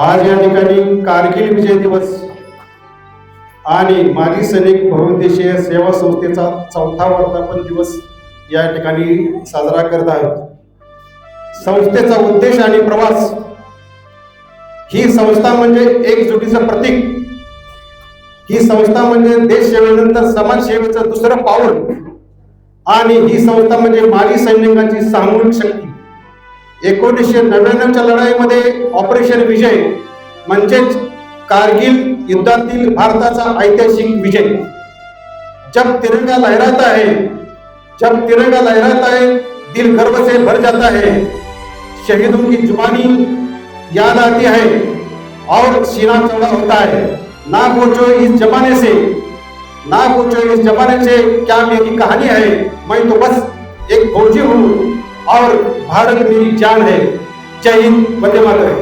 आज या ठिकाणी कारगिल विजय दिवस आणि माजी सैनिक बहुउद्देशीय सेवा संस्थेचा 4था वर्धापन दिवस या ठिकाणी साजरा करत आहोत। संस्थेचा उद्देश आणि प्रवास, ही संस्था म्हणजे एकजुटीचं प्रतीक, ही संस्था म्हणजे देश सेवेनंतर समाज सेवेचं दुसरं पाऊल, आणि ही संस्था म्हणजे माजी सैनिकांची सामूहिक शक्ती। 1999च्या लढाईमध्ये ऑपरेशन विजय म्हणजेच कारगिल युद्धातील भारताचा ऐतिहासिक विजय। जब तिरंगा लहराता है, जब तिरंगा लहराता है, दिल गर्व से भर जाता है, शहीदों की जुबानी याद आती है और सीना चौड़ा होता है। ना पूछो इस जमाने से, ना पूछो इस जमाने से क्या मेरी कहानी है, मैं तो बस एक फौजी हूँ और भारत मेरी जान है। जय हिंद, वंदे मातरम।